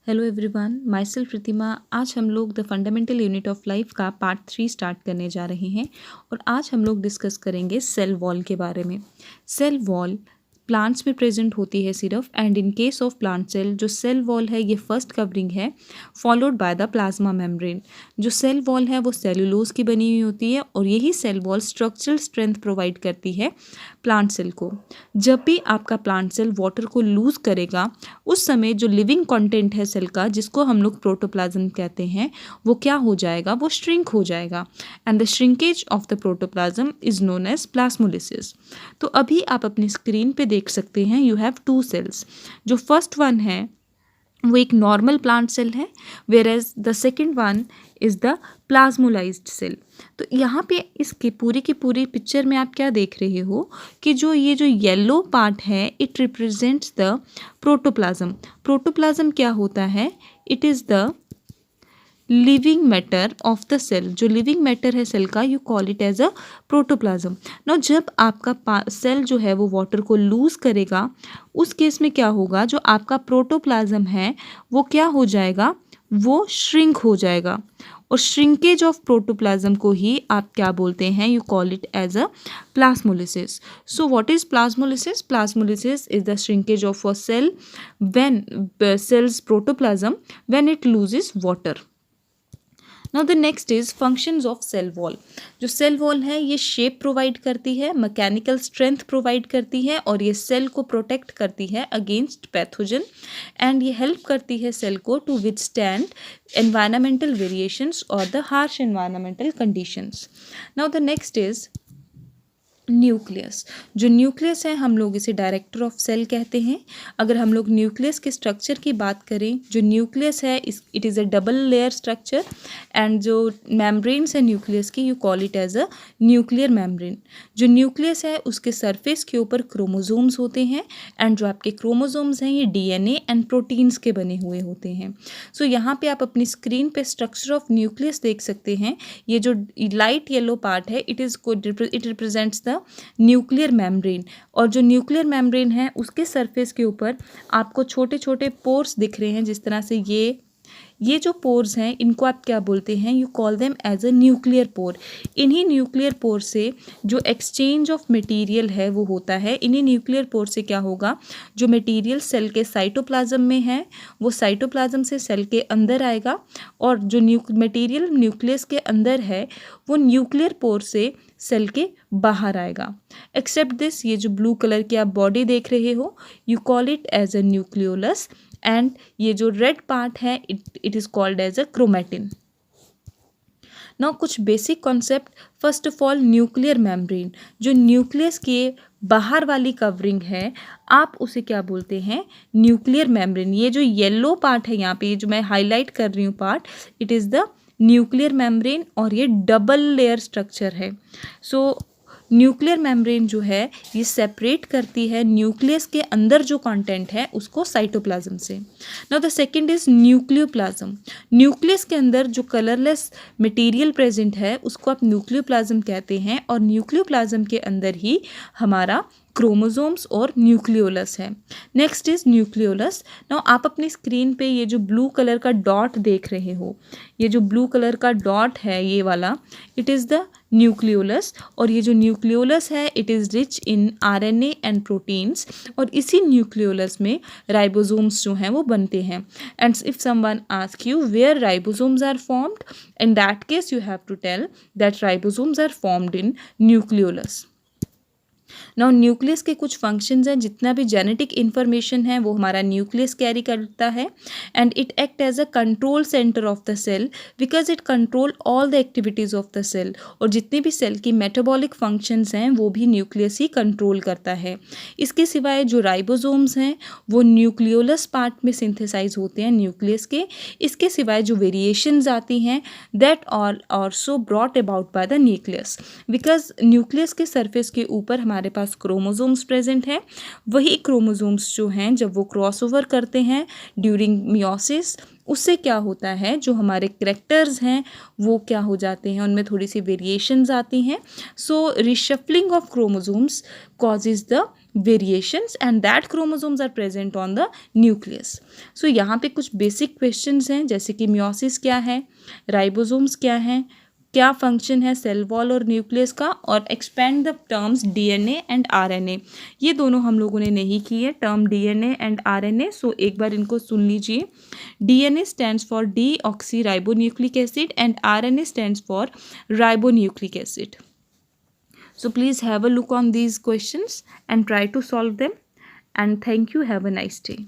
Hello everyone, my self प्रतिमा। आज हम लोग the fundamental unit of life का पार्ट 3 स्टार्ट करने जा रहे हैं और आज हम लोग डिस्कस करेंगे सेल वॉल के बारे में। सेल वॉल प्लांट्स में प्रेजेंट होती है सिर्फ, and in case of plant cell जो सेल वॉल है ये फर्स्ट कवरिंग है followed by the plasma membrane. जो सेल वॉल है वो सेलुलोज की बनी हुई होती है और यही cell wall structural strength provide करती है प्लांट सेल को। जब भी आपका प्लांट सेल वाटर को लूज करेगा उस समय जो लिविंग कंटेंट है सेल का, जिसको हम लोग प्रोटोप्लाज्म कहते हैं, वो क्या हो जाएगा, वो श्रिंक हो जाएगा। And the shrinkage of the protoplasm is known as plasmolysis. तो अभी आप अपनी स्क्रीन पे देख सकते हैं यू हैव टू सेल्स। जो फर्स्ट वन है वो एक नॉर्मल प्लांट सेल है, whereas the second one is the plasmolysed cell. तो यहाँ पे इसके पूरी की पूरी पिक्चर में आप क्या देख रहे हो कि जो ये जो येलो पार्ट है it represents the protoplasm. Protoplasm क्या होता है? It is the living matter of the cell. जो लिविंग मैटर है सेल का, you call it as a protoplasm. Now जब आपका सेल जो है वो वाटर को लूज करेगा उस केस में क्या होगा, जो आपका प्रोटोप्लाज्म है वो क्या हो जाएगा, वो श्रिंक हो जाएगा। और श्रिंकेज ऑफ प्रोटोप्लाज्म को ही आप क्या बोलते हैं, you call it as a plasmolysis. So what is plasmolysis? Plasmolysis is the shrinkage of a cell when cells protoplasm when it loses water. Now the next is functions of cell wall. जो cell wall है ये shape provide करती है, mechanical strength provide करती है और ये cell को प्रोटेक्ट करती है अगेंस्ट पैथोजन। एंड ये हेल्प करती है सेल को टू विथस्टैंड एनवायरमेंटल वेरिएशंस और the harsh environmental conditions. Now the next is nucleus. जो न्यूक्लियस है हम लोग इसे डायरेक्टर ऑफ सेल कहते हैं। अगर हम लोग न्यूक्लियस के स्ट्रक्चर की बात करें, जो न्यूक्लियस है it is a double layer structure and जो मेम्ब्रेन्स है न्यूक्लियस की, you call it as a nuclear membrane. जो न्यूक्लियस है उसके सरफेस के ऊपर क्रोमोजोम्स होते हैं एंड जो आपके क्रोमोजोम्स हैं ये डीएनए एंड प्रोटीन्स के बने हुए होते हैं। सो यहाँ पे आप अपनी स्क्रीन पे स्ट्रक्चर ऑफ न्यूक्लियस देख सकते हैं। ये जो लाइट येलो पार्ट है it represents the nuclear membrane. और जो न्यूक्लियर मेम्ब्रेन है उसके सरफेस के ऊपर आपको छोटे छोटे पोर्स दिख रहे हैं, जिस तरह से ये जो पोर्स हैं इनको आप क्या बोलते हैं, you call them as a nuclear pore. इन्हीं न्यूक्लियर पोर से जो एक्सचेंज ऑफ मटेरियल है वो होता है। इन्हीं न्यूक्लियर पोर से क्या होगा, जो मटेरियल सेल के साइटोप्लाज्म में है वो साइटोप्लाज्म से सेल के अंदर आएगा और जो मटेरियल न्यूक्लियस के अंदर है वो न्यूक्लियर पोर से सेल के बाहर आएगा। एक्सेप्ट दिस, ये जो ब्लू कलर की आप बॉडी देख रहे हो you call it as a nucleolus and ये जो रेड पार्ट है it is called as a chromatin. Now कुछ basic concept. First of all nuclear membrane, जो न्यूक्लियस के बाहर वाली कवरिंग है आप उसे क्या बोलते हैं, न्यूक्लियर मेम्ब्रेन। ये जो येलो पार्ट है यहाँ पे, ये जो मैं हाईलाइट कर रही हूँ part, it is the nuclear membrane और ये डबल लेयर स्ट्रक्चर है। सो न्यूक्लियर मेम्ब्रेन जो है ये सेपरेट करती है न्यूक्लियस के अंदर जो कंटेंट है उसको साइटोप्लाज्म से। Now the second is nucleoplasm. Nucleus के अंदर जो कलरलेस मटेरियल प्रेजेंट है उसको आप न्यूक्लियोप्लाज्म कहते हैं और न्यूक्लियोप्लाज्म के अंदर ही हमारा क्रोमोसोम्स और न्यूक्लियोलस है। Next is nucleolus. नाउ आप अपनी स्क्रीन पे ये जो ब्लू कलर का डॉट देख रहे हो, ये जो ब्लू कलर का डॉट है ये वाला, इट इज़ द न्यूक्लियोलस। और ये जो न्यूक्लियोलस है it is rich in RNA and proteins और इसी न्यूक्लियोलस में राइबोसोम्स जो हैं वो बनते हैं। And if someone ask you where ribosomes are formed, in that case you have to tell that ribosomes are formed in nucleolus. Now nucleus के कुछ फंक्शंस हैं, जितना भी जेनेटिक इन्फॉर्मेशन है वो हमारा न्यूक्लियस कैरी करता है and it act as a control centre of the cell because it control all the activities of the cell. और जितने भी सेल की मेटाबॉलिक फंक्शंस हैं वो भी न्यूक्लियस ही कंट्रोल करता है। इसके सिवाय जो राइबोसोम्स हैं वो न्यूक्लियोलस पार्ट में सिंथेसाइज होते हैं न्यूक्लियस के। इसके सिवाय जो वेरिएशंस आती हैं that are also brought about by the nucleus because nucleus के सरफेस के ऊपर हमारे पास क्रोमोसोम्स प्रेजेंट हैं। वही क्रोमोसोम्स जो हैं जब वो क्रॉसओवर करते हैं ड्यूरिंग मियोसिस, उससे क्या होता है जो हमारे करैक्टर्स हैं वो क्या हो जाते हैं, उनमें थोड़ी सी वेरिएशंस आती हैं। So reshuffling of chromosomes causes the variations and that chromosomes are present on the nucleus. So यहाँ पे कुछ basic questions हैं, जैसे कि meiosis क्या है, ribosomes क्या है, क्या फंक्शन है सेल वॉल और न्यूक्लियस का, और expand the terms DNA and RNA. ये दोनों हम लोगों ने नहीं किए, टर्म डीएनए एंड आरएनए. सो एक बार इनको सुन लीजिए. DNA stands for D oxy ribonucleic acid and RNA stands for ribonucleic acid. So please have a look on these questions and try to solve them. And thank you. Have a nice day.